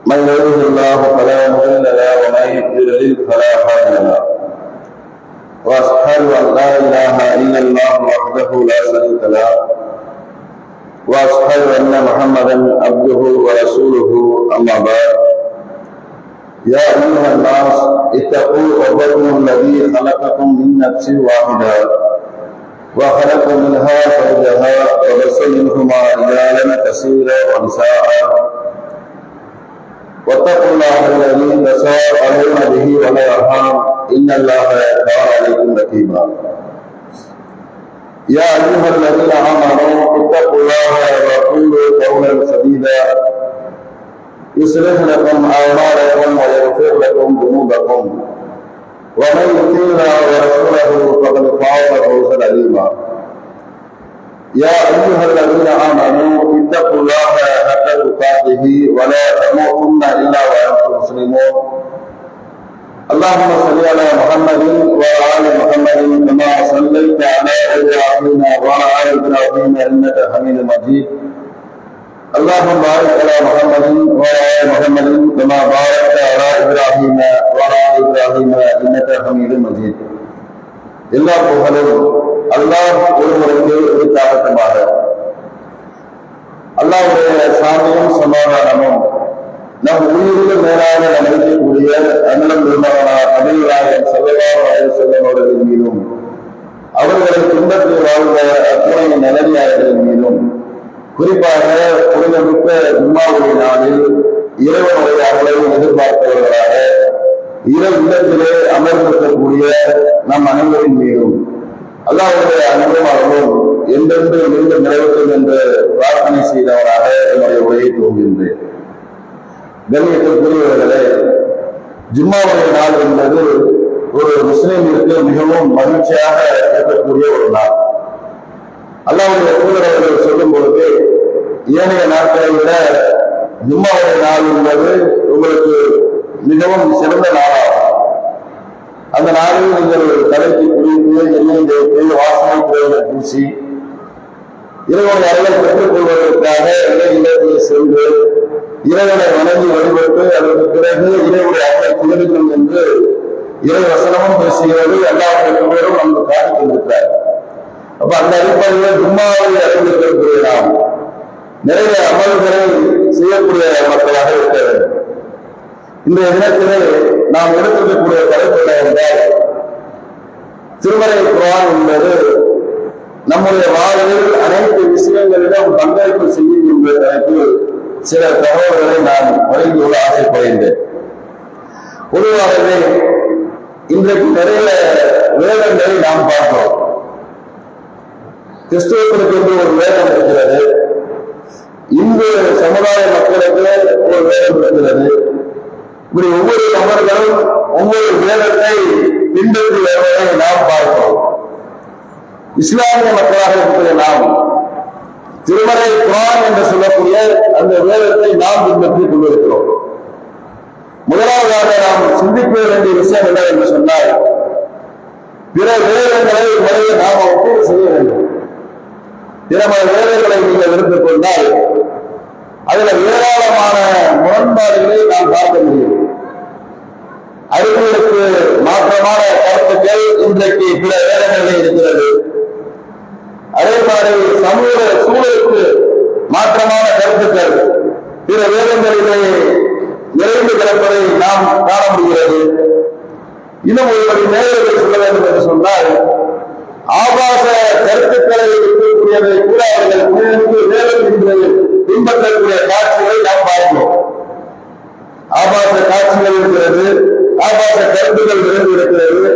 من يهده الله فلا مضل له ومن يضلل فلا هادي له واشهد ان لا اله الا الله وحده لا شريك له واشهد ان محمدا عبده ورسوله اما بعد يا ايها الناس اتقوا ربكم الذي خلقكم من نفس واحده وخلق منها زوجها وبث منهما رجالا كثيرا ونساء واتقوا الله الذي تساءلون به والارحام ان الله كان عليكم رقيبا يا ايها الذين امنوا اتقوا الله وقولوا قولا سديدا يصلح لكم اعمالكم ويغفر لكم ذنوبكم ومن يطع الله ورسوله فقد فاز فوزا عظيما يا ايها الذين امنوا اتقوا الله حق تقاته ولا تموتن الا وانتم مسلمون اللهم صل على محمد وعلى ال محمد كما صليت على ابراهيم وعلى ال ابراهيم انك حميد مجيد اللهم بارك على محمد وعلى ال محمد كما باركت على ابراهيم وعلى ال ابراهيم انك حميد مجيد எல்லா புகழும் அல்லாஹ் ஒருவருக்கு உரித்தாகட்டுமாக. அல்லாஹ்வுடைய சாந்தியும் சமாதானமும் நம் உயிருக்கு மேலாக அமைக்கக்கூடிய அண்ணன் பெருமகனார் நபிகள் நாயகம் ஸல்லல்லாஹு அலைஹி வஸல்லம் அவர்களின் மீதும் அவர்களை பின்பற்றி வாழ்ந்த அத்துணை நல்லடியார்களின் மீதும் குறிப்பாக புனிதமிக்க ஜும்மாவுடைய நாளில் இறைவனுடைய அருளை எதிர்பார்த்தவர்களாக இறை இல்லத்திலே அமர்ந்திருக்கக்கூடிய நம் அனைவரின் மீதும் அல்லாஹ்வுடைய அன்பும் அருளும் என்றென்று மீண்டும் நிறைவேற்றும் என்று பிரார்த்தனை செய்தவராக என்னுடைய உரையை துவங்குகின்றேன். கண்ணியத்திற்குரியவர்களே, ஜும்மாவுடைய நாள் என்பது ஒரு முஸ்லிமிற்கு மிகவும் மகிழ்ச்சியாக இருக்கக்கூடிய ஒரு நாள். அல்லாஹ்வுடைய தூதர் அவர்கள் சொல்லும் பொழுது ஏனைய நாட்களை விட ஜும்மாவுடைய நாள் என்பது உங்களுக்கு மிகவும் சிறந்த நாளாகும். அந்த நாளில் நீங்கள் தலைக்கு குளித்து எண்ணெய் தேய்த்து வாசனை கோயிலை பூசி இறைவனை அருளை பெற்றுக் கொள்வதற்காக இறை இல்லத்திலே சென்று இறைவனை வணங்கி வழிபட்டு அதற்கு பிறகு இறைவனுடைய அருளை குளிர்கிறோம் என்று இறை வசனமும் பேசுகிறது. எல்லாருடைய பேரும் நமக்கு காட்டிக் கொண்டிருக்கிறார். அப்ப அந்த அடிப்படையில் ஜும்மாவை அறிந்திருக்கக்கூடிய நாம் நிறைய அமல்களை செய்யக்கூடிய மக்களாக இருக்க வேண்டும். இன்றைய தினத்திலே நாம் எடுத்திருக்கக்கூடிய தலைப்பு என்றால் திருமறை குர்ஆன் என்பது நம்முடைய வாழ்வில் அனைத்து விஷயங்களிலும் பங்களிப்பு செய்யும் என்ற தலைப்பில் சில தகவல்களை நான் வழங்கி கொள்ள ஆசைப்படுகின்றேன். பொதுவாகவே இன்றைக்கு நிறைய வேதங்களை நாம் பார்க்கிறோம். கிறிஸ்துவர்களுக்கு என்று ஒரு வேதம் இருக்கிறது, இந்து சமுதாய மக்களுக்கு ஒரு வேதம் இருக்கிறது. இப்படி ஒவ்வொரு நபர்களும் ஒவ்வொரு வேதத்தை பின்பற்றி வருவதை நாம் பார்க்கிறோம். இஸ்லாமிய மக்களாக இருக்கிற நாம் திருமறை குர்ஆன் என்று சொல்லக்கூடிய அந்த வேதத்தை நாம் பின்பற்றிக் கொண்டிருக்கிறோம். முதலாவதாக நாம் சிந்திக்க வேண்டிய விஷயம் என்ன என்று சொன்னால், பிற வேதங்களை முறையை நாம் ஒப்பீடு செய்ய வேண்டும். பிற வேதங்களை நீங்கள் எடுத்துக் கொண்டால் அதுல ஏராளமான முரண்பாடுகளை நாம் பார்க்க முடியும். அறிவுகளுக்கு மாற்றமான கருத்துக்கள் இன்றைக்கு பிற வேதங்களில் இருக்கிறது. அதே மாதிரி சமூக சூழலுக்கு மாற்றமான கருத்துக்கள் பிற வேதங்களிலே நிறைந்து கிடப்பதை நாம் காண முடிகிறது. இன்னும் ஒருவரை நேரத்தை சொல்ல வேண்டும் என்று சொன்னால், ஆபாச கருத்துக்களை இருக்கக்கூடியதை கூட அவர்கள் வேதம் என்று பின்பற்றக்கூடிய காட்சிகளை நாம் பார்க்கிறோம். ஆபாச காட்சிகள் இருக்கிறது, ஆபாச கருத்துக்கள் நிறைந்து இருக்கிறது,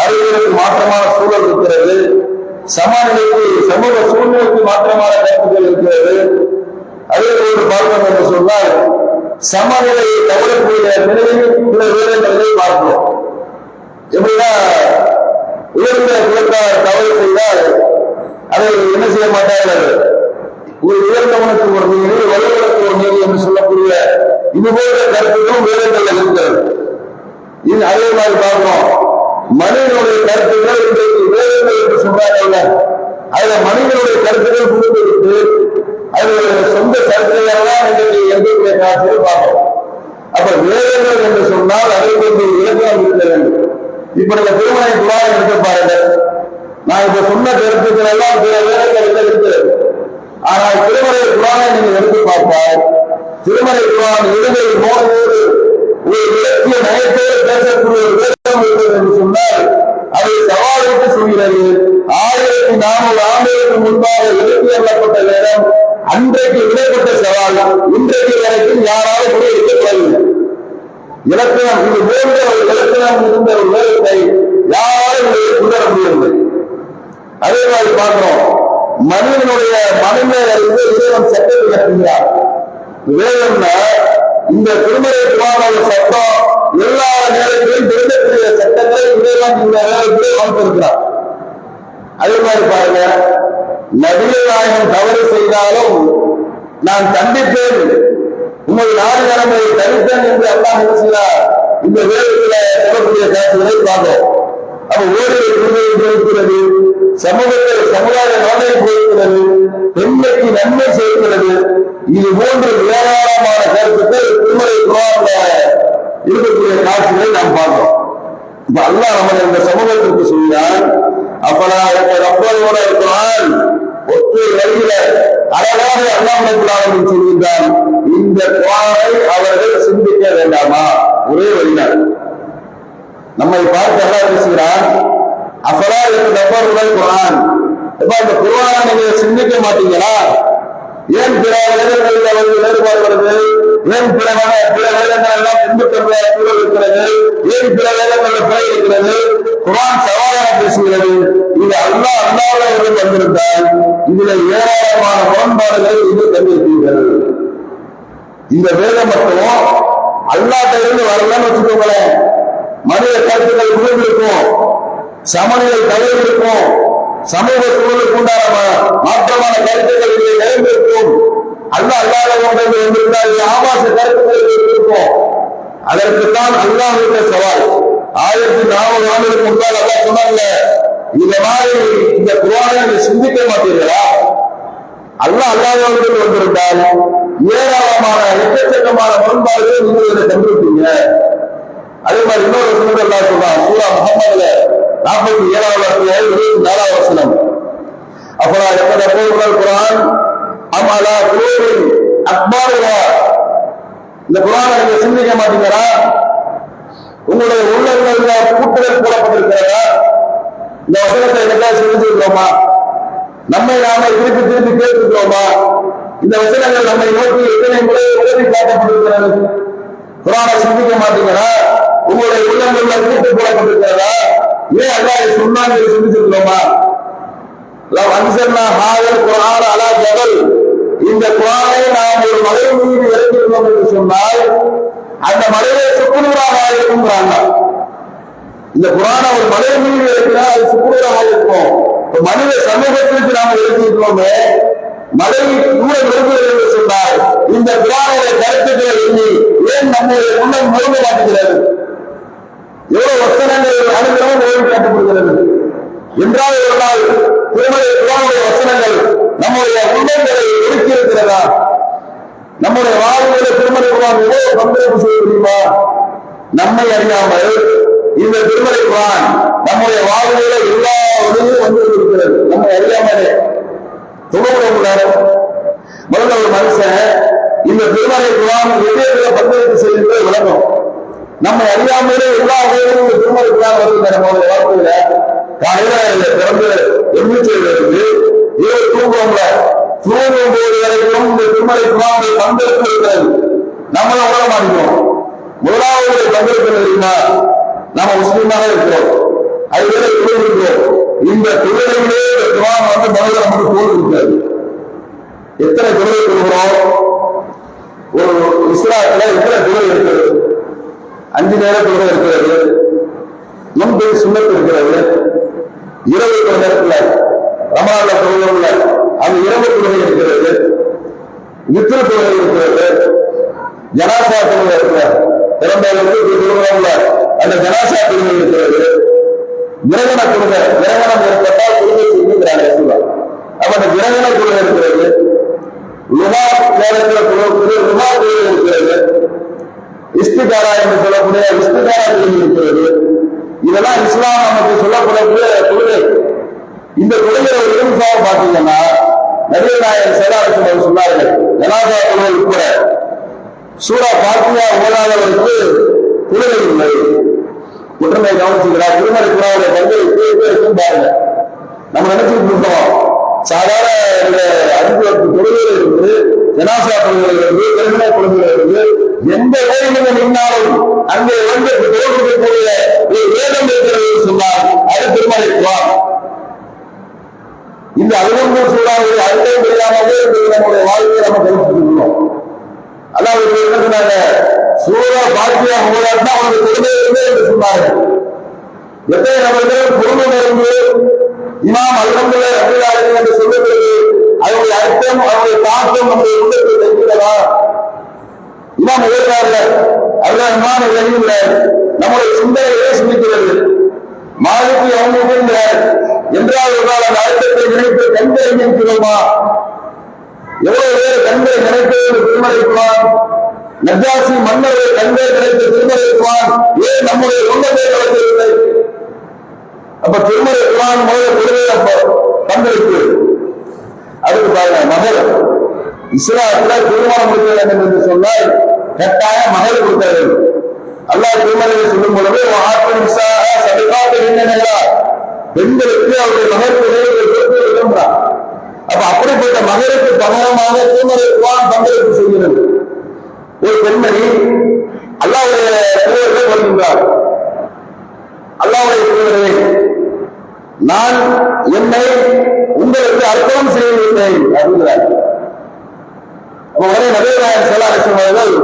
அறிவுகளுக்கு மாற்றமான சூழல் இருக்கிறது, சமநிலைக்கு சமூக சூழ்நிலைக்கு மாற்றமான கருத்துக்கள் இருக்கிறது. அதே போன்று பார்க்கணும் என்று சொன்னால் சமநிலையை தவறக்கூடிய நிலையில் சில வேதங்களை பார்க்கிறோம். எப்படின்னா உயர்ந்த குலத்தார் தவறு செய்தால் அதை என்ன செய்ய மாட்டார்கள், ஒரு உயர்ந்தவனுக்கு ஒரு நீதி, வலுவனுக்கு ஒரு நீதி என்று சொல்லக்கூடிய இது போன்ற கருத்துக்களும் வேதங்கள் இருக்கிறது. இது அதே மாதிரி பார்க்கிறோம். மனிதனுடைய கருத்துக்கள் இன்றைக்கு வேதங்கள் என்று சொல்றாங்கல்ல, அதுல மனிதனுடைய கருத்துக்கள் புரிந்துவிட்டு அது சொந்த கருத்தையெல்லாம் தான் இன்றைக்கு இருக்கக்கூடிய காட்சியில் பார்ப்போம். அப்ப வேதங்கள் என்று சொன்னால் அதற்கு ஒரு இலக்கணம் இருக்க வேண்டும். இப்ப நீங்க திருமலை குரான் எடுத்து பாருங்க. நான் இப்ப சொன்ன கருத்துக்கள் எல்லாம் பிற வேதங்களில் இருக்கிறது. ஆனால் திருமலை குரானை நீங்க எடுத்து பார்த்தால் திருமலை குரான் இறுதியில் மோதோடு ஒரு இலக்கிய நயத்தோடு பேசக்கூடிய ஒரு வேதம் இருக்கிறது என்று சொன்னால் அதை சவாலுக்கு சொல்கிறது. 1400 ஆண்டுகளுக்கு முன்பாக இலக்கிய எண்ணப்பட்ட வேதம் அன்றைக்கு விடப்பட்ட சவால் இன்றைக்கு வரைக்கும் யாராலும் கூட இருக்கக்கூடவில்லை. இலக்கணம் இது போன்ற ஒரு இலக்கணம் இருந்த ஒரு வேதத்தை யாராலும் கொண்டுவர முடியவில்லை. அதே மாதிரி பார்க்கிறோம், மனிதனுடைய மனநிலை அறிந்து இறைவன் சட்டத்தை இறக்குகிறார். வேதம்னா இந்த திருமலை குரானோட சட்டம் எல்லா நேரத்திலும் திருடக்கூடிய சட்டங்களை இறைவன் இந்த வேதத்திலே வகுத்திருக்கிறார். அதே மாதிரி பாருங்க, நபிகள் நாயகம் தவறு செய்தாலும் நான் கண்டிப்பேன், உங்கள் நாடு கடமையை தடுத்தேன் என்று அல்லாஹ் செய்கிறார். இந்த வேதத்தில் சொல்லக்கூடிய காட்சிகளை பார்ப்போம். அப்ப ஓரிரை உரிமையை கொடுக்கிறது, சமூகத்தில் சமுதாய நன்மை கொடுக்கிறது, பெண்மைக்கு நன்மை செய்கிறது. இது போன்ற ஏராளமான கருத்துக்கள் திருமலை குரான்ல இருக்கக்கூடிய காட்சிகளை நாம் பார்க்கிறோம். இப்ப அல்லாஹ் நம்ம இந்த சமூகத்திற்கு சொல்கிறான், அப்பனா ரப்பரோட குரான் ஒற்றை வழியில அழகாக அல்லாஹ் சொல்கின்றான், இந்த குரானை அவர்கள் சிந்திக்க வேண்டாமா? ஒரே வழிதான் நம்மை பார்த்து அல்லாஹ் பேசுகிறான், அப்பனா ரப்பரோட குரான், இந்த குரானை நீங்க சிந்திக்க மாட்டீங்களா? ஏன் பிற வேதங்களில் வந்து வேறுபாடு வருது? ஏன் பிற வேதங்கள் எல்லாம் பின்பற்ற சூழல் இருக்கிறது? ஏன் பிற வேதங்களில் பிழை இருக்கிறது? குரான் சவாலாக பேசுகிறது. இது அல்லாஹ்விடம் வந்திருந்தால் இதுல ஏராளமான முரண்பாடுகள் இது கண்டிருப்பீர்கள். இந்த வேதம் மட்டும் அல்லாஹ்ட்ட இருந்து வரலன்னு வச்சுக்கோங்களேன், மனித கருத்துக்கள் குழுவிருக்கும், சமநிலை தவறு இருக்கும், சமூக சூழலுக்கு உண்டான மாற்றமான கருத்துக்கள் இங்கே நிறைந்திருக்கும். அல்லாஹ் அல்லாத ஒன்றை வந்திருந்தால் ஆபாச கருத்துக்கள் இருக்கும். அதற்குத்தான் அல்லாஹ்வுடைய சவால். 1400 ஆண்டுகளுக்கு முன்னால் அல்லாஹ் சொன்னாங்க, இந்த மாதிரி இந்த குர்ஆனை சிந்திக்க மாட்டீர்களா? அல்லாஹ் அல்லாதவர்கள் வந்திருந்தால் ஏராளமான எக்கச்சக்கமான முரண்பாடுகள் நீங்கள் இதை கண்டிருப்பீங்க. அதே மாதிரி இன்னொரு சூழல் அல்லாஹ் சொல்றான், சூரா முஹம்மதுல 47வது 24வது வசனம், அப்பலா யததப்பருல் குர்ஆன் அம் அலா குலூபின் அக்பாருஹா, இந்த குர்ஆனை நீங்க சிந்திக்க மாட்டீங்களா? உங்களுடைய உள்ளங்கள்ல பூட்டுகள் போடப்பட்டிருக்கிறதா? இந்த வசனத்தை என்னைக்காவது சிந்திச்சிருக்கிறோமா? நம்மை நாம திருப்பி திருப்பி கேட்டுக்கிறோமா? இந்த வசனங்கள் நம்மை நோக்கி எத்தனை முறை உதவி காட்டப்பட்டிருக்கிறது? குர்ஆனை சிந்திக்க மாட்டீங்களா? உங்களுடைய உள்ளங்கள்ல பூட்டு போடப்பட்டிருக்கிறதா? ஏன் அல்லாஹ் சொன்னாங்க சிந்திச்சிருக்கிறோமா? இந்த குர்ஆனை நாம் ஒரு மலை மீது இறக்கியிருந்தோம் என்று சொன்னால் அந்த மலையை சுக்குநூறாக இருக்கும்ங்கிறாங்க. இந்த குர்ஆனை ஒரு மலை மீது இறக்கினால் அது சுக்குநூறாக இருக்கும். மனித சமூகத்திற்கு நாம் இறக்கியிருக்கிறோமே, மலை கூட விரும்புகிறது என்று சொன்னால் இந்த குர்ஆனுடைய கருத்துக்களை எண்ணி ஏன் நம்முடைய உள்ளம் முழுங்க மாட்டுகிறது? எவ்வளவு வசனங்கள் அனுகிரகம் ஓய்வு காட்டப்படுகிறது என்றால் ஒரு நாள் திருமலை குர்ஆனுடைய வசனங்கள் நம்முடைய உள்ளங்களை ஒடுக்கியிருக்கிறதா? நம்முடைய வாழ்வில திருமலை குர்ஆன் எவ்வளவு பங்களிப்பு செய்ய முடியுமா? நம்மை அறியாமல் இந்த திருமலை குர்ஆன் நம்முடைய வாழ்வில எல்லா வழியும் வந்து இருக்கிறது. நம்மை அறியாமலே தொழுகிறோம். முதல்ல ஒரு மனுஷன் இந்த திருமலை குர்ஆன் எதிர பங்களிப்பு செய்கின்ற விளக்கம் நம்மை அறியாமலே எல்லா வகையிலும் இந்த திருமலை குர்ஆன் வருகிற நம்முடைய வாழ்க்கையில காலையில பிறந்து எண்ணிக்கையிலிருந்து இரவு தூங்குவோம்ல, தூங்கும் போது வரைக்கும் இந்த திருமலை குர்ஆனுடைய பங்களிப்பு இருக்கிறது. நம்மள உணர மாட்டோம். முதலாவது பங்களிப்பு தெரியுமா? நம்ம முஸ்லீமாக இருக்கிறோம், அதுவேளை தொழில் இருக்கிறோம். இந்த தொழிலே இந்த குர்ஆன் வந்து முதல்ல நமக்கு தோல் இருக்காது. எத்தனை தொழில் கொடுக்கிறோம்? ஒரு இஸ்லாத்துல எத்தனை தொழில் இருக்கிறது? 5 நேர தொழில் இருக்கிறது, முன்பு சுண்ணத்து இருக்கிறது, இரவு நேரத்துல ரமலான்ல தொழுவோம்ல அந்த இரவு தொழுகை இருக்கிறது, வித்ரு தொழுகை இருக்கிறது, ஜனாசா தொழுகை இருக்கிறது, பிறந்தவர்களுக்கு தொழுவோம்ல அந்த ஜனாசா தொழுகை இருக்கிறது, விரகண தொழுகை, விரகணம் ஏற்பட்டால் தொழுகை செய்யுங்கிறாங்க. அப்ப அந்த விரகண தொழுகை இருக்கிறது, லுகா நேரத்தில் சொல்லக்கூடிய லுகா தொழில் இருக்கிறது, இஸ்திகாரா என்று சொல்லக்கூடிய இஸ்திகாரா தொழில் இருக்கிறது. இதெல்லாம் இஸ்லாம் நமக்கு சொல்லப்படக்கூடிய தொழிலை. இந்த தொழிலை ஒரு நிமிஷமாக பார்த்தீங்கன்னா நபிகள் நாயகம் ஸல்லல்லாஹு அலைஹி வஸல்லம் சொன்னார்கள், ஜனாஸா தொழில் உட்பட சூரா ஃபாத்திஹா ஓதாதவருக்கு தொழிலை இல்லை. ஒற்றுமை கவனிச்சுக்கிறார். திருமலை குரானுடைய பங்களிப்பு பாருங்க. நம்ம நினைச்சுட்டு இருக்கோம் சாதாரண அஞ்சு தொழில்கள் இருந்து, ஜனாசா தொழில்கள் இருந்து, திருமண தொழில்கள் இருந்து, எந்த வேலைகள் நின்றாலும் அங்கே வந்து தோற்றுக்கூடிய ஒரு வேதம் இருக்கிறது சொன்னால் அது திருமலை குரான். இந்த அலுவலக சூழாவது அர்த்தம் தெரியாமலே நம்முடைய வாழ்க்கையை நம்ம கவனிச்சுருக்கோம். அல்லாஹ் என்ன சொன்னாங்க, சூரா ஃபாத்திஹா ஓதாட்டினா அவனுக்கு தொழுகை இல்லை என்று சொன்னார்கள். எத்தனை நபர்கள் பொருள் இருந்து இமாம் அல்ஹம்துலில்லாஹ் ரப்பில் ஆலமீன் என்று சொல்லுகிறது, அதனுடைய அர்த்தம் அவருடைய தாக்கம் நம்முடைய உள்ளத்தில் தைக்கிறதா? இமாம் எழுதாருல அதுதான் இமாம் எழுதியுள்ள நம்முடைய சிந்தனையை சிந்திக்கிறது. மாலிக்கு அவங்க என்றால் ஒரு நாள் அந்த அர்த்தத்தை நினைத்து கண்களை நினைக்கிறோமா? எவ்வளவு பேர் கண்களை நினைக்கிறது திருமலைக்குவான், நஜாசி மன்னரை கண்களை நினைத்து திருமலைக்குவான், ஏன் நம்முடைய உள்ளத்தை வளர்க்கவில்லை? அப்ப திருமலை குரான் முதல்ல தொழுகை பங்களிப்பு. அதுக்கு பாருங்க, மகள் இஸ்லாத்துல திருமணம் முடிக்க வேண்டும் என்று சொன்னால் கட்டாயம் மகள் கொடுக்க வேண்டும். அல்லாஹ் திருமலையை சொல்லும் பொழுது பெண்களுக்கு அவருடைய மகள் கொடுக்க விரும்புகிறார். அப்ப அப்படிப்பட்ட மகளுக்கு பகரமாக திருமலை குரான் பங்களிப்பு செய்கிறது. ஒரு பெண்மணி அல்லாஹ்வுடைய தூதரை வருகின்றார். அல்லாஹ்வுடைய தூதரே, நான் என்னை உங்களுக்கு அர்ப்பணம் செய்துவிட்டேன் அப்படிங்கிறார். உடனே நபிகள் நாயகம் ஸல்லல்லாஹு அலைஹி வஸல்லம் அவர்கள்,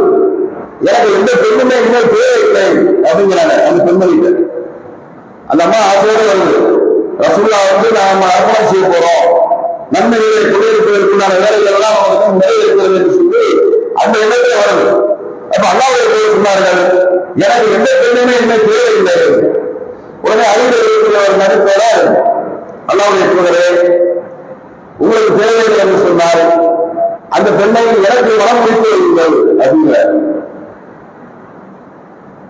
எனக்கு எந்த பெண்ணுமே இனிமேல் தேவையில்லை அப்படிங்கிறாங்க. அந்த பெண்மணிக்கு அந்த அம்மா ஆசையோடு வருது, ரசூலுல்லாஹ் வந்து நாம அர்ப்பணம் செய்ய போறோம், நன்மைகளை குடியிருப்பதற்குண்டான வேலைகள் எல்லாம் அவங்களுக்கு நிறைவேறுகிறது என்று சொல்லி அந்த எண்ணத்தில் வருது. அப்ப அல்லாஹ்வுடைய சொன்னார்கள், எனக்கு எந்த பெண்ணுமே இனிமேல் தேவையில்லை. உடனே அறிவுரை ஒரு நடிப்போட அல்லாஹ்வுடைய தூதரே, உங்களுக்கு தேவையில்லை என்று சொன்னால் அந்த பெண்ணை எனக்கு மனம் முடித்து வையுங்கள் அப்படிங்கிறார்.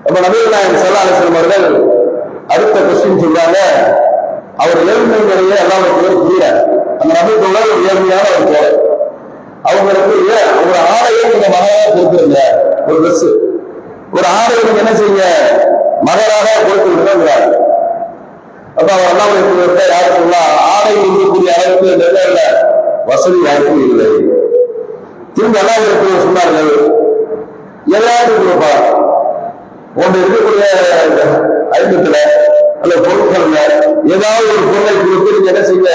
அப்ப நபிகள் நாயகம் ஸல்லல்லாஹு அலைஹி வஸல்லம் அவர்கள் அடுத்த கொஸ்டின் சொல்றாங்க, அவர் ஏழ்மை நிலையை அல்லாஹ்வுடைய தூதர் புரியார். அந்த நபித்தோட ஒரு ஏழ்மையான ஒரு தோழர், அவங்களுக்கு ஒரு ஆடையை நீங்க மகனாக கொடுத்துருங்க, ஒரு ட்ரெஸ் ஒரு ஆடையை நீங்க என்ன செய்ய மகராக கொடுத்து விடுறாங்க. அப்ப அவர் அல்லாஹ்வுடைய தூதர்கிட்ட யார் சொல்லலாம், ஆடை இருக்கக்கூடிய அளவுக்கு இல்ல வசதி யாருக்கும் இல்லை. திரும்ப அல்லாஹ்வுடைய தூதர் சொன்னார்கள், எதையாவது கொடுப்பா, ஒன்று இருக்கக்கூடிய ஐட்டத்துல அல்ல பொருட்கள்ல ஏதாவது ஒரு பொருளை கொடுத்து நீங்க என்ன செய்ய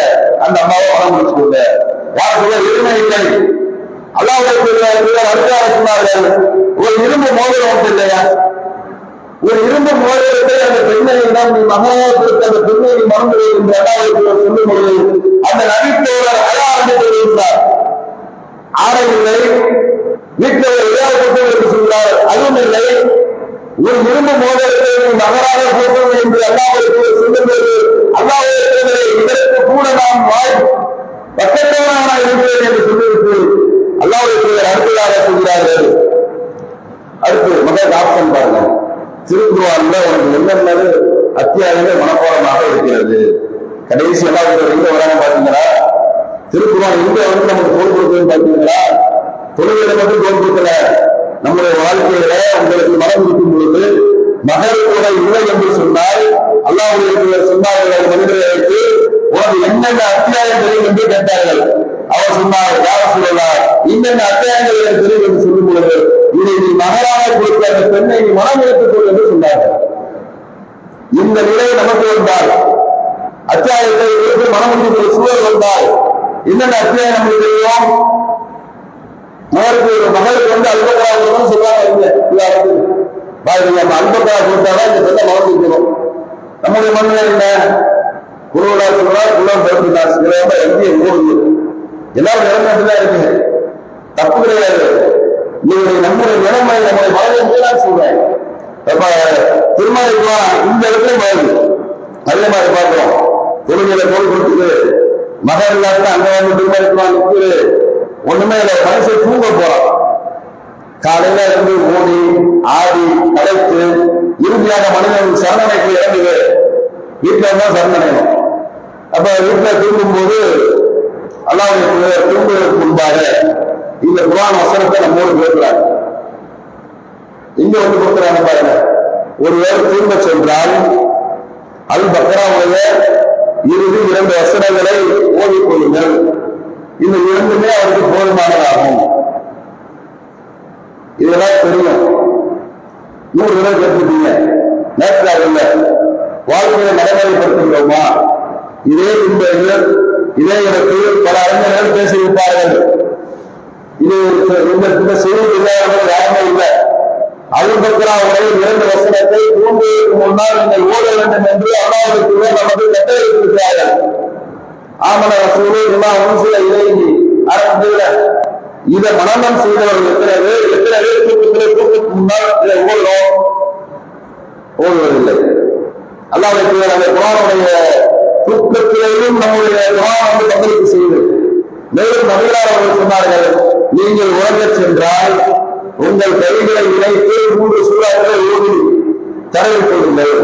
அந்த அம்மாவை வளம் முடிச்சுக்கோங்க. யார் சொல்ல எதுவுமே இல்லை. அல்லாஹ்வுடைய தூதர் அடுத்த சொன்னார்கள், ஒரு இரும்பு மோதிரம் ஒன்று இல்லையா, ஒரு இரும்பு மோதிரத்தை அந்த பெண்ணையிடம் நீ மகனாக கொடுத்த அந்த பெண்ணை நீ மறந்து என்று அல்லாஹ்வுடைய சொல்லும் பொழுது அந்த நபித்தோழர் அழ ஆரம்பித்து வருகிறார். ஆடை இல்லை, வீட்டில் விளையாட்டு என்று சொல்கிறார், அதுவும் இல்லை. ஒரு இரும்பு மோதிரத்தை நீ மகனாக கொடுத்தது என்று அல்லாஹ்வுடைய சொல்லும் போது அல்லாஹ்வுடைய இதற்கு கூட நாம் வாய் பக்கத்தவனாக இருக்கிறேன் என்று சொல்லிவிட்டு அல்லாஹ்வுடைய அடுத்ததாக சொல்கிறார்கள். அடுத்து மகன் ஆப்ஷன் பாருங்க, திருக்குர்ஆன்ல உனக்கு என்னென்னது அத்தியாயங்கள் மனப்பாடமாக இருக்கிறது. கடைசி எல்லாம் எங்க வராங்க பாத்தீங்களா, திருக்குர்ஆன் எங்க வந்து நமக்கு தோல் கொடுக்குதுன்னு பாத்தீங்களா, தொழிலை மட்டும் தோல் கொடுக்கல, நம்முடைய வாழ்க்கையில உங்களுக்கு மனம் இருக்கும் பொழுது மகள் கூட இல்லை என்று சொன்னால் அல்லாஹ்வுடைய சொன்னார்கள், மனிதர்களுக்கு உனக்கு என்னென்ன அத்தியாயம் தெரியும் என்று கேட்டார்கள். அவர் சொன்னார், யார் சொல்லலாம் இன்னென்ன அத்தியாயங்கள் எனக்கு தெரியும் என்று சொல்லும் பொழுது இதை நீ மகளாக கொடுத்த அந்த பெண்ணை நீ மனம் எடுத்துக் கொள் என்று சொன்னார்கள். இந்த நிலை நமக்கு வந்தால், அத்தியாயத்தை மனம் எடுத்துக் சூழல் வந்தால் என்னென்ன அத்தியாயம் நமக்கு தெரியும்? மகளுக்கு வந்து அல்பக்கா சொல்றாங்க, அல்பக்கா கொடுத்தாதான் இந்த பெண்ணை மறந்துக்கணும். நம்முடைய மண்ணில் என்ன குருவடா சொல்றா, குலம் பிறப்பினார் எங்கே ஓடுது, எல்லாரும் நிலைமைதான் இருக்கு, தப்பு கிடையாது. நம்முடைய நிலைமை நம்முடைய மனதை சொல்றேன். திருமணம் இந்த இடத்துல வருது, அதே மாதிரி பார்க்கிறோம். தொழுகையில தோல் கொடுக்குது, மகன் இல்லாத அங்க வந்து திருமணம் நிற்குது, ஒண்ணுமே இல்லை. மனுஷன் தூங்க போறான், காலையில இருந்து ஓடி ஆடி கலைத்து இறுதியாக மனிதன் சரணடைக்கு இறங்குது. வீட்டுல இருந்தா சரணடையணும். அப்ப வீட்டுல தூங்கும் போது அல்லாஹ்வுடைய தூங்குவதற்கு முன்பாக இந்த குர்ஆன் வசனத்தை நம்மோடு பேசுறாங்க. இங்க வந்து கொடுக்குறாங்க பாருங்க. ஒருவர் தூங்க சென்றால் அல் பக்ராவுடைய இறுதி 2 வசனங்களை ஓதிக் கொள்ளுங்கள். இந்த 2மே அவருக்கு போதுமானதாகும். இதெல்லாம் தெரியும். 100 தடவை கேட்டுட்டீங்க. நேற்றாக இல்ல, வாழ்க்கையை நடைமுறைப்படுத்துகிறோமா? இதே இதே எனக்கு பல அறிஞர்கள் பேசியிருப்பார்கள். இது இந்த செய்தி இல்லாதவர்கள் யாருமே இல்லை. அல் பக்ராவுடைய 2 வசனத்தை தூங்குவதற்கு முன்னால் நீங்கள் ஓட வேண்டும் என்று அல்லாஹ்வுக்கு நமக்கு கட்டளையிட்டிருக்கிறார்கள். ஆமன ரசூலே பிமா உன்சில இலைஹி அரபில. இதை மனனம் செய்தவர்கள் எத்தனை பேர் தூக்கத்துக்கு முன்னால் இதை ஓடுவதில்லை. அல்லாஹ்வுடைய அந்த குர்ஆனுடைய தூக்கத்திலேயும் நம்முடைய குர்ஆன் வந்து பங்களிப்பு செய்து. மேலும் நபிகளார் அவர்கள் சொன்னார்கள், நீங்கள் உறங்கச் சென்றால் உங்கள் கைகளை இணைத்து 3 சூறாக்களை ஓதி தரவிக் கொள்ளுங்கள்.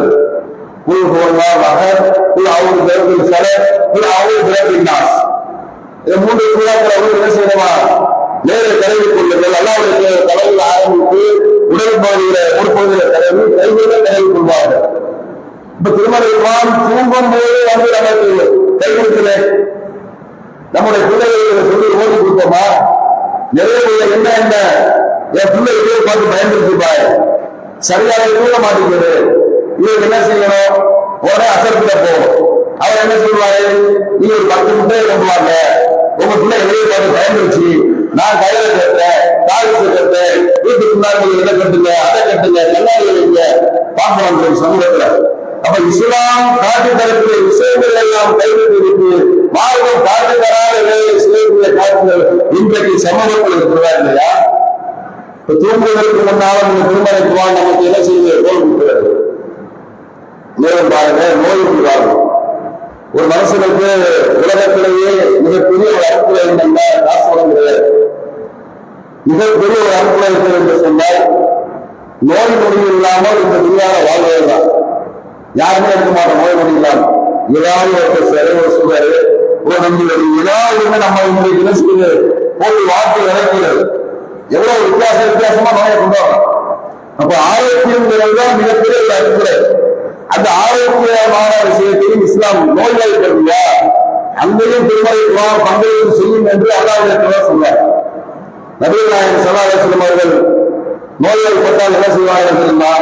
குல் ஹுவல்லாஹ், குல் அஊது பிறப்பில் ஃபலக், குல் அஊது பிறப்பின் நாஸ். இந்த 3 சூறாக்களை என்ன செய்யணுமா? நேரே தரவிக் கொள்ளுங்கள். அல்லாஹ்வுடைய தலையில் ஆரம்பித்து உடல் பகுதியில ஒரு பகுதியில தரவி கைகளை தரவிக் கொள்வார்கள். இப்ப திருமலை குர்ஆன் தூங்கும் போது வந்து நமக்கு கை கொடுக்கல. நம்முடைய பிள்ளைகளை சொல்லி ஓடி கொடுத்தோமா? நிறைய என்ன என் பிள்ளை இதே பார்த்து பயன்படுத்திப்பாரு, சரியாக தூங்க மாட்டேங்குது. இவருக்கு என்ன செய்யணும்? உடனே அசர்த்தில போகும். அவர் என்ன சொல்லுவாரு? நீங்க ஒரு 10 முட்டையை கொண்டு வாங்க, உங்க பிள்ளை எதையை பார்த்து பயன்படுத்தி நான் கையில கட்டேன், காலிசு கட்டேன், வீட்டுக்கு முன்னாடி இதை கட்டுங்க, அதை கட்டுங்க, கண்ணாடி வைங்க, பார்க்கணும் சமூகத்துல. அப்ப இஸ்லாம் காட்டு தரக்கூடிய விஷயங்கள் எல்லாம் கைவிட்டு மார்க்கம் காட்டு தராத வேலையை செய்யக்கூடிய காட்டுகள் இன்றைக்கு சமூகத்தில் இருக்கிறதா இல்லையா? தூங்குவதற்கு முன்னாலும் இந்த திருமலை குர்ஆன் நமக்கு என்ன செய்து நோய் கொடுக்கிறது. மேலும் பாருங்க, நோய் வாழும் ஒரு மனுஷனுக்கு உலகத்திலேயே மிகப்பெரிய ஒரு அற்புதம் என்னன்னா காசு வழங்குகிறது. மிகப்பெரிய ஒரு அற்புதம் இருக்கிறது என்று சொன்னால் நோய் நொடி இல்லாமல் இந்த துணியால வாழ்வதுதான். யாருமே இருக்க மாட்டோம் நோய் நொடி இல்லாமல். ஏதாவது ஒரு சுகரு, ஒரு நம்பி வரி, ஏதாவது நம்ம இன்றைக்கு என்ன செய்யுது போய் வாழ்க்கை இறக்கிறது. எவ்வளவு வித்தியாசமா நோயை கொண்டு வரும். அப்ப ஆரோக்கியங்கிறதுதான் மிகப்பெரிய ஒரு அடிப்படை. அந்த ஆரோக்கியமான விஷயத்தையும் இஸ்லாம் நோய்வாய்ப்படுத்தியா அங்கேயும் திருமலை குர்ஆன் பங்களிப்பு செய்யும் என்று அல்லாஹ் சொன்னார். நபிகள் நாயகம் ஸல்லல்லாஹு அலைஹி வஸல்லம் அவர்கள் நோய்வாய்ப்பட்டால் என்ன செய்வார்கள் தெரியுமா?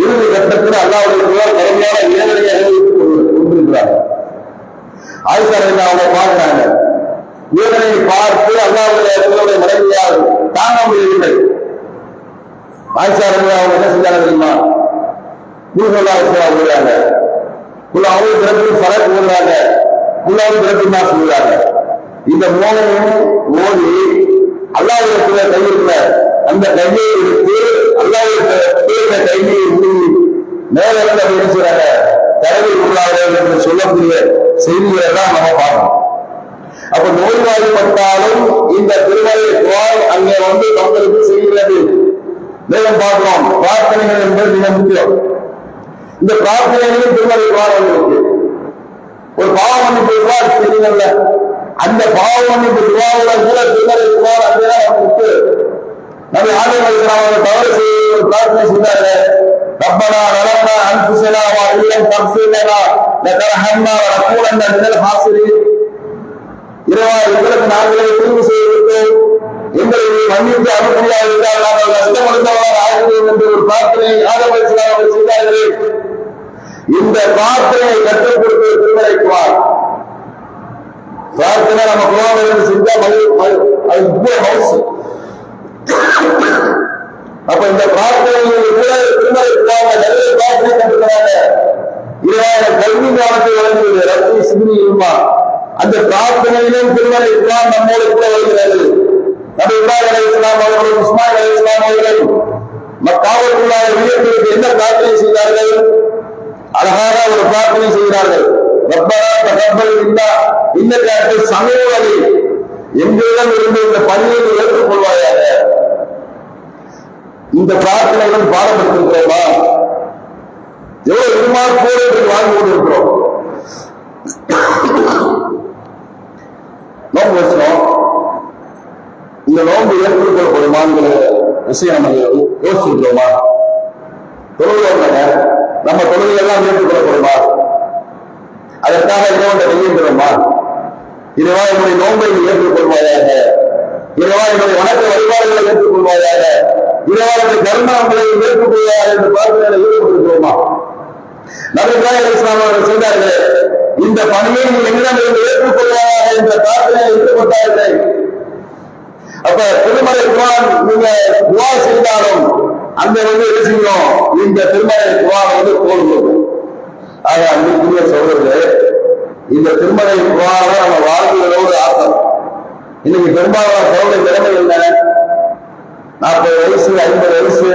இறுதி கட்டத்தில் அல்லாஹ்வுடைய குர்ஆன் கடுமையான வேதனையை அனுபவித்துக் கொண்டிருக்கிறார்கள். ஆயிஷா ரலியல்லாஹு அவங்க பார்க்கிறாங்க. வேதனையை பார்த்து அல்லாஹ்வுடைய மனைவியால் தாங்க முடியவில்லை. ஆயிஷா ரலியல்லாஹு அவங்க என்ன செஞ்சாங்க தெரியுமா? சொல்றாங்க, குல்லாவு பிறப்பு ஃபலக் ஓடுறாங்க, குல்லாவு பிறப்புன்னா சொல்றாங்க. இந்த 3ஐயும் ஓடி அல்லாஹ்வுடைய கை இருக்கிற அந்த கையை எடுத்து அல்லாஹ்வுடைய கையை ஊடி மேல இருந்து அப்படி என்ன செய்றாங்க? தடவி உள்ளார்கள் என்று சொல்லக்கூடிய செய்திகளை தான் நம்ம பார்க்கணும். அப்ப நோய்வாய்ப்பட்டாலும் இந்த திருமலை குர்ஆன் அங்கே வந்து பங்களிப்பு செய்கிறது. மேலும் பார்க்கிறோம், பிரார்த்தனைகள் என்பது மிக முக்கியம். இந்த பிரார்த்தனைகளும் திருமலை குர்ஆன் இருக்கு. ஒரு பாவ மன்னிப்பு தெரியுங்கல்ல, அந்த பாவ மன்னிப்பு துஆவுல கூட திருமலை குர்ஆன் அங்கேதான் இருக்கு. நபி ஆதம் அலைஹிஸ்ஸலாம் அவர்கள் தவறு செய்ய பிரார்த்தனை செய்தாங்க. ரப்பனா லனா அன்ஃபுஸனா வ இல்லம் தக்ஃபிர் லனா லதர்ஹம்னா வ நகூனன்ன மினல் ஹாசிரீன். இறைவா, எங்களுக்கு நாங்களே தீங்கு செய்துவிட்டோம், எங்களை மன்னித்து அனுப்படியாக இருந்தால் நாங்கள் நஷ்டமடைந்தவர்களாக ஆகிறோம் என்று ஒரு பிரார்த்தனை ஆதம் அலைஹிஸ்ஸலாம் அவர்கள் செய்தார்கள். இந்த பிரார்த்தனையை கற்றுக் கொடுத்த திருமலை குர்ஆன். பிரார்த்தனை நம்ம குர்ஆனில் செஞ்சா அப்ப இந்த பிரார்த்தனைகள் கூட திருமலை குர்ஆன்ல நிறைய பிரார்த்தனை கற்றுக்கிறாங்க. இறைவன் கல்வி ஞானத்தை வழங்குவது ரப்பி சிக்னி இல்மா. அந்த பிரார்த்தனையிலும் திருமலை குர்ஆன் நம்மோடு கூட வருகிறது. நபி இப்ராஹிம் அலைஹிஸ்ஸலாம் அவர்களும் இஸ்மாயில் அலைஹிஸ்ஸலாம் அவர்களும் மக்காவுக்குள்ளாக வீட்டிற்கு என்ன பிரார்த்தனை செய்தார்கள்? அழகான ஒரு பிரார்த்தனை செய்கிறார்கள். ரப்பனா தகப்பல் மின்னா இன்னக அன்த ஸமீஉல் அலீம். எங்களிடம் இருந்து இந்த பணியை ஏற்றுக்கொள்வாயாக. இந்த பிரார்த்தனைகள் பாடப்பட்டிருக்கிறோமா? எவ்வளவு எதிர்பார்ப்போடு வாழ்ந்து கொண்டிருக்கிறோம். நோம்பு வச்சோம், இந்த நோம்பு ஏற்றுக்கொள்ளப்படுமாங்கிற விஷயம் நம்ம யோசிச்சிருக்கிறோமா? தொழுகிறோம், நம்ம தொழுகையெல்லாம் ஏற்றுக்கொள்ளப்படுமா? அதற்காக இறைவனை செய்கின்றோமா? இறைவா என்னுடைய நோன்பை ஏற்றுக்கொள்வாயாக, இறைவா என்னுடைய வணக்க வழிபாடுகளை ஏற்றுக்கொள்வாயாக, இறைவா என்னுடைய கர்மங்களை ஏற்றுக்கொள்வாயாக என்று பிரார்த்தனையில் ஈடுபட்டிருக்கிறோமா? நபி இப்ராஹிம் இஸ்லாம் அவர்கள் சொன்னார்கள், இந்த பணியை என்னிடம் இருந்து ஏற்றுக்கொள்வாயாக என்ற பிரார்த்தனையில் ஈடுபட்டார்கள். அப்ப திருமலை குர்ஆன் நீங்க துஆ செய்தாலும் அந்த என்ன செய்யணும்? இந்த திருமலை குர்ஆன் போடுவது. ஆக அன்புக்குரிய சகோதரர்களே, இந்த திருமலை குர்ஆனை நம்ம வாழ்க்கையோடு ஆசம். இன்னைக்கு பெரும்பாலான சகோதர நிலைமை என்ன? 40 வயசு 50 வயசு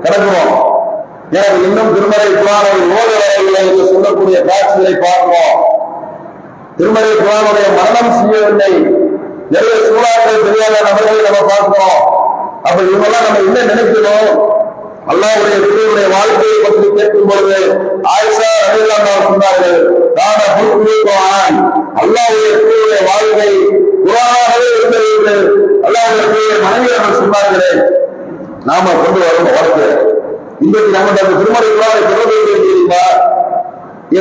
கிடக்கிறோம். எனக்கு இன்னும் திருமலை குர்ஆனை ஓத வரவில்லை என்று சொல்லக்கூடிய காட்சிகளை பார்க்கிறோம். திருமலை குர்ஆனுடைய மரணம் செய்யவில்லை, நிறைய சூழாக்கள் தெரியாத நபர்களை நம்ம பார்க்கிறோம். அப்ப இவங்கெல்லாம் நம்ம என்ன நினைக்கணும்? அல்லாஹ்வுடைய தூதருடைய வாழ்க்கையை பற்றி கேட்கும் பொழுது ஆயிஷா ரலியல்லாஹு அன்ஹா சொன்னார்கள், கான குர்ஆன், அல்லாஹ்வுடைய தூதருடைய வாழ்க்கை குர்ஆனாகவே இருந்தது. அல்லாஹ்வுடைய தூதர் மனைவியார் சொன்னார்களே, நாம கொண்டு வரும் வாழ்க்கை இன்றைக்கு நம்ம திருமலை குர்ஆனை தொடர்பு தெரியுமா?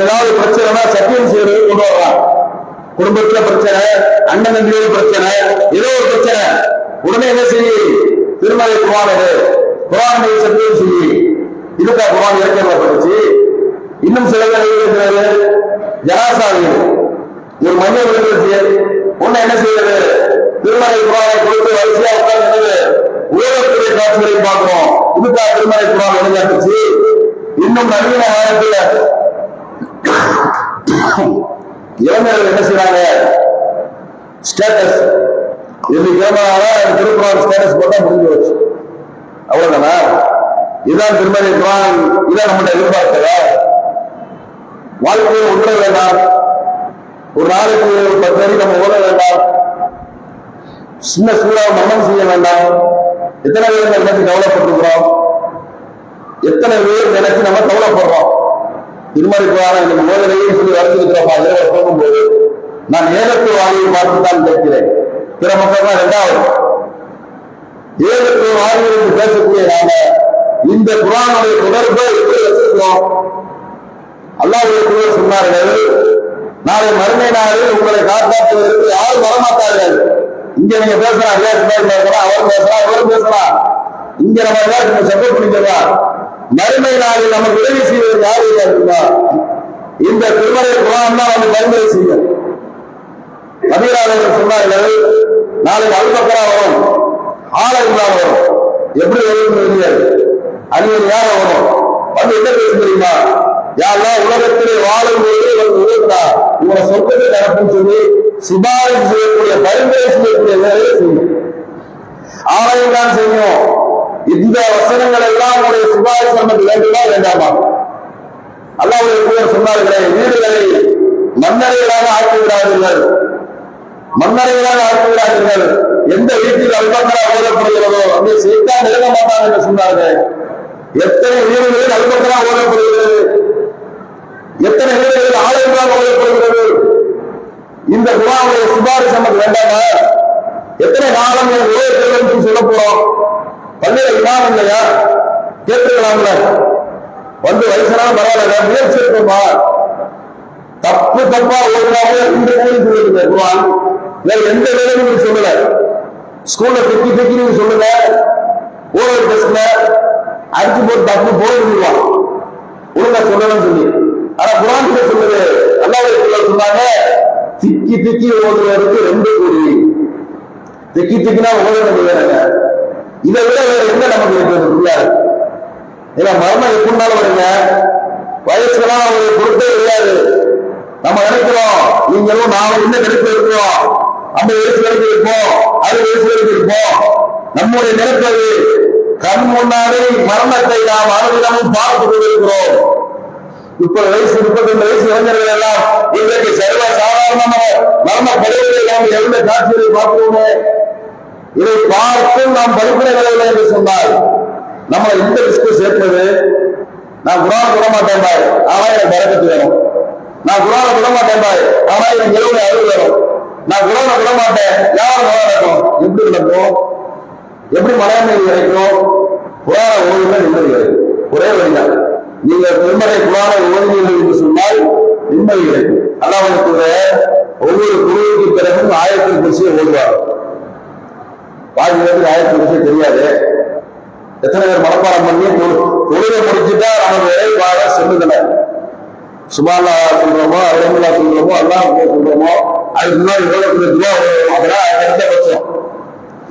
ஏதாவது பிரச்சனைனா சத்தியம் செய்யறது கொண்டு வரலாம். குடும்பத்துல பிரச்சனை, அண்ணன் தம்பியோட பிரச்சனை, ஏதோ ஒரு பிரச்சனை, உடனே என்ன செய்ய? திருமலை குர்ஆன் குர்ஆனை சத்தியம் செய்ய. இதுக்கா குர்ஆன் இறக்கப்பட்டுச்சு. இன்னும் சில பேர் ஜனாசாவில் ஒரு மனிதன் விழுந்துச்சு, உன்னை என்ன செய்யறது? திருமலை குர்ஆனை கொடுத்து வரிசையா உட்கார்ந்து உலகத்துறை காட்சிகளை பார்க்கிறோம். இதுக்கா திருமலை குர்ஆன் எழுதப்பட்டுச்சு. இன்னும் நவீன காலத்துல இளைஞர்கள் என்ன செய்யறாங்க? ஸ்டேட்டஸ் திருக்குறள் ஸ்டேட்டஸ் போட்டா முடிஞ்சு வச்சு, அவ்வளவுதானா? இதுதான் திருமலை குர்ஆன், இதான் நம்மகிட்ட எதிர்பார்க்கல. வாழ்க்கையில் உள்ள வேண்டாம், ஒரு நாளைக்கு 10 வரை நம்ம ஓட வேண்டாம், சின்ன சூழல் மனம் செய்ய வேண்டாம். எத்தனை பேர் நினைச்சு கவலைப்பட்டுக்கிறோம்? எத்தனை பேர் நினைச்சு நம்ம கவலைப்படுறோம்? திருமலை குர்ஆனை இந்த மோதலையும் சொல்லி வரைச்சிருக்கிறோம். அதில் போகும்போது நான் ஏகத்துவ வாதியை பார்த்துத்தான் கேட்கிறேன். பிற மக்கள் தான் 2வது. ஏகத்துவ வாதிகளுக்கு பேசக்கூடிய நாம இந்த குர்ஆனுடைய தொடர்பை எப்படி வச்சிருக்கோம்? அல்லாஹ்வுடைய தூதர் சொன்னார்கள், நாளை மறுமை நாளில் உங்களை காப்பாற்றுவதற்கு யாரும் வரமாட்டார்கள். இங்க நீங்க பேசலாம், அவர் பேசலாம், இவரும் பேசலாம். இங்க நம்ம சப்போர்ட் பண்ணிக்கலாம். மறுமை நாளில் நமக்கு உதவி செய்வது யாரு இருக்குமா? இந்த திருமலை குர்ஆன் தான் வந்து பரிந்துரை செய்யும். நபிகளார் சொன்னார்கள், நாளைக்கு அல்பக்கரா வரும், ஆலயங்களா வரும். எப்படி வரும் தெரியாது. அழிவு யார வரும்? வந்து என்ன பேச தெரியுமா? யாரெல்லாம் உலகத்திலே வாழும் போது உதவிதா உங்களை சொர்க்கத்தை தரப்புன்னு சொல்லி சிபாரிசு செய்யக்கூடிய, பரிந்துரை செய்யக்கூடிய வேலையை செய்யும். ஆலயம் தான் செய்யும். இந்த வசனங்கள் எல்லாம் உங்களுடைய சிபாரிசு நமக்கு வேண்டுமா வேண்டாமா? அல்லாஹ்வுடைய தூதர் சொன்னார்களே, வீடுகளை மன்னரைகளாக ஆக்கிவிடாதீர்கள், மன்னரைகளாக ஆக்கிவிடாதீர்கள். எந்த வீட்டில் அல்பக்கரா ஓதப்படுகிறதோ அங்கே சைத்தான் நெருங்க மாட்டாங்க என்று சொன்னார்கள். எத்தனை வீடுகளில் அல்பக்கரா ஓதப்படுகிறது? எத்தனை வீடுகளில் ஆலயங்களாக ஓதப்படுகிறது? இந்த குர்ஆனுடைய சிபாரிசு நமக்கு வேண்டாமா? எத்தனை காலம் ஓதப்படுகிறது சொல்ல போறோம்? பள்ளியில இமாம் இல்லையா? கேட்டுக்கலாம்ல. வந்து வயசானாலும் பரவாயில்ல, முயற்சி இருக்குமா? தப்பு தப்பா ஓடுறாங்க. இந்த கோயில் சொல்லுங்க குர்ஆன் வேற எந்த வேலையும் நீங்க சொல்லல. ஸ்கூல்ல திக்கி திக்கி நீங்க சொல்லுங்க, ஓவர் டெஸ்ட்ல அடிச்சு போட்டு தப்பு போயிடுவான் ஒழுங்கா சொல்லணும்னு சொல்லி. ஆனா குர்ஆன் சொல்லுது, அல்லாஹ்வுடைய சொன்னாங்க, திக்கி திக்கி ஓடுறதுக்கு 2 கோடி. திக்கி திக்கினா ஓடுறது வேறங்க. இதை விட வேற என்ன நமக்கு இருக்கிறது? ஏன்னா மரணம் எப்படினாலும் வருங்க, வயசுலாம் அவங்களுக்கு பொறுத்தே கிடையாது. நம்ம நினைக்கிறோம், நீங்களும் நானும் என்ன நினைப்பு இருக்கிறோம், 50 வயசு வரைக்கும் இருப்போம், 60 வயசு வரைக்கும் இருப்போம். நம்முடைய நினைப்பது கண் முன்னாடி மரணத்தை நாம் அனுதினமும் பார்த்து கொண்டிருக்கிறோம். 30 வயசு 32 வயசு இளைஞர்கள் எல்லாம் இன்றைக்கு சர்வ சாதாரணமாக மரணப்படுவதை நாம் எந்த காட்சியை பார்க்கிறோமே, இதை பார்த்தும் நாம் படிப்பினைகளை என்று சொன்னால் நம்மளை இந்த ரிஸ்க் சேர்ப்பது. நான் குரான் விட மாட்டேன் பாய், ஆனா எனக்கு பரக்கத்து வேணும். நான் குரானை விட மாட்டேன் பாய், ஆனா எனக்கு இளவு அறிவு வேணும். நான் குரானை விட மாட்டேன், யாரும் நல்லா நடக்கும். எப்படி நடக்கும்? எப்படி மனநிலை கிடைக்கும்? குரானை ஓதுல நிம்மதி கிடைக்கும். ஒரே வழிதான், நீங்க திருமறை குரானை ஓதுவீர்கள் என்று சொன்னால் நிம்மதி கிடைக்கும். அல்லாஹ்வுடைய ஒவ்வொரு குருவுக்கு பிறகும் ஆயத்தில் குர்சியை ஓதுவார். பாதி நேரத்துக்கு ஆயத்தில் குர்சி தெரியாது. எத்தனை பேர் மனப்பாடம் பண்ணி தொழுகை முடிச்சுட்டா நமக்கு விரைவாக செல்லுதல சுபாலா சொல்றோமோ, அலமதுல்லா சொல்றோமோ, அல்லாஹ் சொல்றோமோ, அதுக்கு முன்னாடி அதெல்லாம் அடுத்த பட்சம்.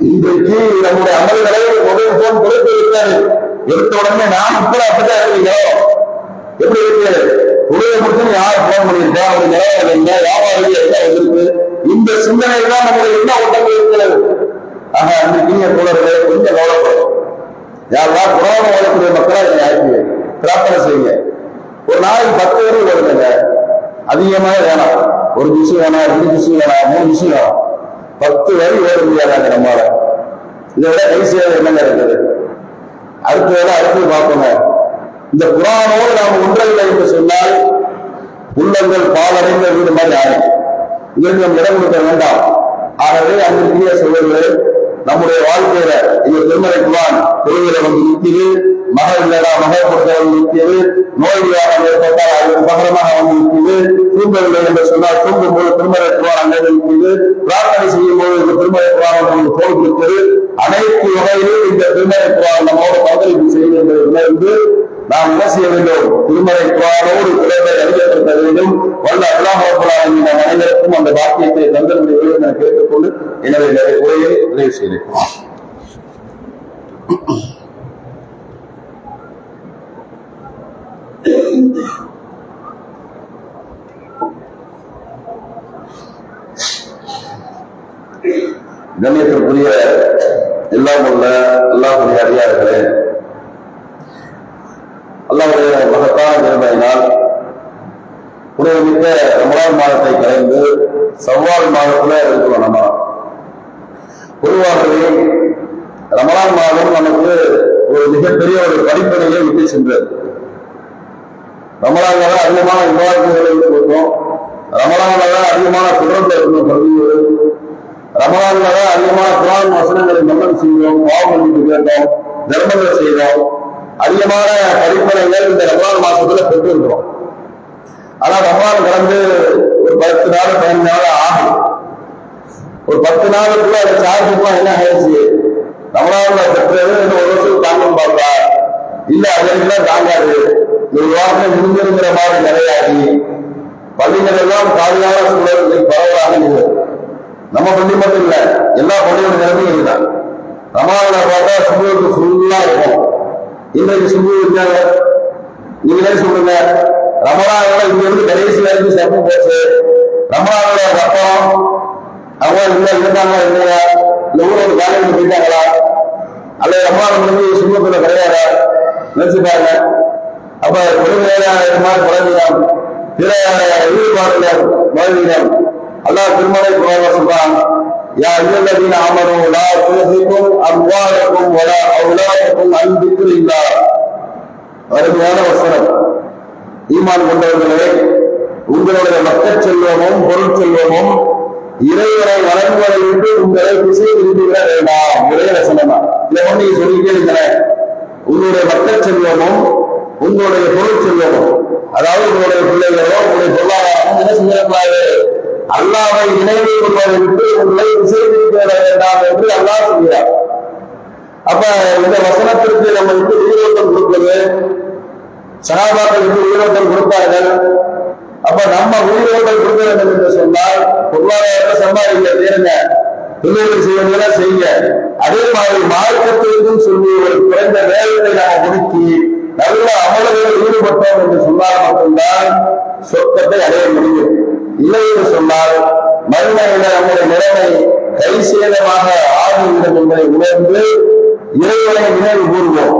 இன்றைக்கு நம்முடைய அமல்களை மொபைல் போன் கொடுத்து இருக்காரு. எடுத்த உடனே நாம் கூட அப்படிதான் இருக்கிறோம். எப்படி இருக்கு? தொழுகை முடிச்சு யார் போன் பண்ணியிருக்கா, ஒரு நிலவரம் என்ன, வியாபாரம் என்ன வந்திருக்கு, இந்த சிந்தனை தான் நம்முடைய என்ன ஓட்டங்கள் இருக்கிறது. ஆக அன்றைக்கு தோழர்களை கொஞ்சம் கவலைப்படும். யாரெல்லாம் குரான் ஓடக்கூடிய மக்களா இதை ஆக்கி பிரார்த்தனை செய்யுங்க. ஒரு நாளைக்கு 10 வரை ஓடுங்க, அதிகமாக வேணாம். ஒரு விஷயம் வேணாம், 2 விஷயம் வேணாம், 3 விஷயம் வேணாம், 10 வரை ஓட முடியாதாங்க நம்மளால. இதை விட கைசியாக என்னங்க இருக்குது? அடுத்து பார்ப்போங்க. இந்த குரானோடு நாம் ஒன்றவில்லை என்று சொன்னால் உள்ளங்கள் பாலடைந்த வீடு மாதிரி ஆகும். இதற்கு நம்ம இடம் கொடுக்க வேண்டாம். ஆகவே அன்றைய சொல்வர்களே, நம்முடைய வாழ்க்கையில இந்த திருமறை குரான் தொழுகையில வந்து நிற்கிறது. மகள் இல்லடா மகள் கொடுத்த வந்து நிற்கிறது. நோய்வியாக ஏற்பட்டால் அது பகரமாக வந்து நிற்கிறது. தூங்கவில்லை என்று சொன்னால் தூங்கும் போது திருமறை குரான் அங்கே நிற்கிறது. பிரார்த்தனை செய்யும் போது இந்த திருமறை குரான் நமக்கு தோல் கொடுக்கிறது. அனைத்து வகையிலும் இந்த திருமறை குரான் நம்மோடு பங்களிப்பு செய்யும் என்பதை உணர்ந்து நாம் என்ன செய்ய வேண்டும்? திருமறை குரானோடு குழந்தை அறிவிக்கப்பட வேண்டும். வல்ல அல்லாஹ் ரப்பல் ஆலமீன் நம் அனைவருக்கும் அந்த பாக்கியத்தை தந்தருடைய வேண்டும் என கேட்டுக்கொண்டு எனவே உரையை நிறைவு செய்கிறேன். கண்ணியத்திற்குரிய எல்லாம் உள்ள அல்லாஹ்வுடைய அடியார்களே, அல்லாஹ்வுடைய மகத்தான பெருமையினால் புனிதமிக்க ரமலான் மாதத்தை கலைந்து சவ்வால் மாதத்துல இருக்கிறோம். நம்ம பொதுவாகவே ரமலான் மாதம் நமக்கு ஒரு மிகப்பெரிய ஒரு படிப்பனையை விட்டு சென்றது. ரமலான்ல அதிகமான விவாதங்களை கொடுத்தோம். ரமலான்ல அதிகமான தொடர்பு இருந்தோம். பகுதியோடு ரமலான்ல அதிகமான குர்ஆன் வசனங்களை மன்னன் செய்தோம், பாவமன்னிப்பு கேட்டோம், தர்மங்கள் செய்தோம். அதிகமான படிப்பனைகள் இந்த ரமலான் மாசத்துல பெற்றிருக்கிறோம். ஆனா ரமலான் கடந்து ஒரு 10 நாள் 15 நாள் ஆகும். ஒரு 10 நாளுக்குள்ள அந்த சார்ஜுக்குலாம் என்ன ஆயிடுச்சு? ரமலான்ல பெற்றது ஒரு வருஷத்துக்கு தாங்கும் பார்த்தா இல்ல, அதெல்லாம் தாங்காது. ஒரு வாரத்தில் முடிஞ்சிருக்கிற மாதிரி நிறையாகி பள்ளிகள் எல்லாம் காலியான சூழல் பரவலாக இல்லை. நம்ம பள்ளி மட்டும் இல்ல, எல்லா பள்ளியோட நிலைமையும் இதுதான். ரமலான்ல பார்த்தா சுமூகத்துக்கு ஃபுல்லா இருக்கும். இன்றைக்கு சுமூக இருக்காங்க. நீங்களே சொல்லுங்க, ரமலானோட இங்க இருந்து கடைசி வரைக்கும் செப்பு போச்சு. ரமலானோட அப்புறம் அவங்க இல்ல இருந்தாங்களா இல்லையா, இந்த ஊரோட காலேஜ் போயிட்டாங்களா, அல்லது ரமலான் முடிஞ்சு சுமூகத்துல கிடையாதா நினைச்சுட்டாங்க. அப்ப கொடுமையான மாதிரி குழந்தைகள் பிற ஈடுபாடுகள் வாழ்விடம் அல்லாஹ் திருமலை குரான் சொல்றான், யா அய்யுல்லதீன ஆமனூ லா துல்ஹிகும் அம்வாலுக்கும் வலா அவுலாதுக்கும் அன் திக்ரில்லாஹ். அருமையான வசனம். ஈமான் கொண்டவர்களே, உங்களுடைய மக்கள் செல்வமும் பொருள் செல்வமும் இறைவனை வழங்குவதை விட்டு உங்களை திசை திரும்பிவிட வேண்டாம். ஒரே வசனமா இதை ஒண்ணு நீங்க சொல்லிட்டே இருக்கிறேன். உங்களுடைய மக்கள் செல்வமும் உங்களுடைய பொருள் செல்வமும், அதாவது உங்களுடைய பிள்ளைகளோ உங்களுடைய பொருளாதாரமும் என்ன செய்யக்கூடாது? அல்லாஹ்வை நினைவு கொள்வதை விட்டு உங்களை திசை திரும்பிவிட வேண்டாம் என்று அல்லாஹ் சொல்கிறார். அப்ப இந்த வசனத்திற்கு நம்ம விட்டு உயிரோட்டம் கொடுப்பது, சகாபாக்களுக்கு உயிரோட்டம் கொடுப்பார்கள். அப்ப நம்ம உயிரோட்டம் கொடுக்க வேண்டும் என்று சொன்னால் பொருளாதாரத்தை சம்பாதிக்க தேருங்க, தொழில்கள் செய்வதெல்லாம் செய்ய. அதே மாதிரி மார்க்கத்திற்கும் சொல்லி ஒரு குறைந்த நேரத்தை நாம் ஒதுக்கி நல்ல அமல்களில் ஈடுபட்டோம் என்று சொன்னால் மட்டும்தான் சொர்க்கத்தை அடைய முடியும். இல்லை என்று சொன்னால் மறுமையில நம்முடைய நிலைமை கை சேதமாக ஆகிவிடும் என்பதை உணர்ந்து இறைவனை நினைவு கூறுவோம்.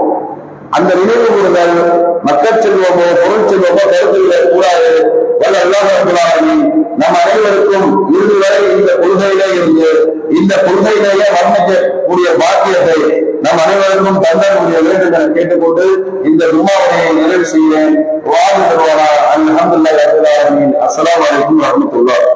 அந்த நினைவு கூறுதல் மக்கள் செல்வமோ பொருள் செல்வமோ கருத்துல கூடாது. நம் அனைவருக்கும் இறுதி வரை இந்த கொள்கையிலே இருந்து இந்த கொள்கையிலேயே வர்ணிக்கக்கூடிய பாக்கியத்தை நம் அனைவருக்கும் தந்தக்கூடிய வேண்டும் என கேட்டுக்கொண்டு இந்த ஜும்மாவை நிறைவு செய்கிறேன். அல்ஹம்துலில்லாஹி ரப்பில் ஆலமீன். அஸ்ஸலாமு அலைக்கும் வரஹ்மத்துல்லாஹ்.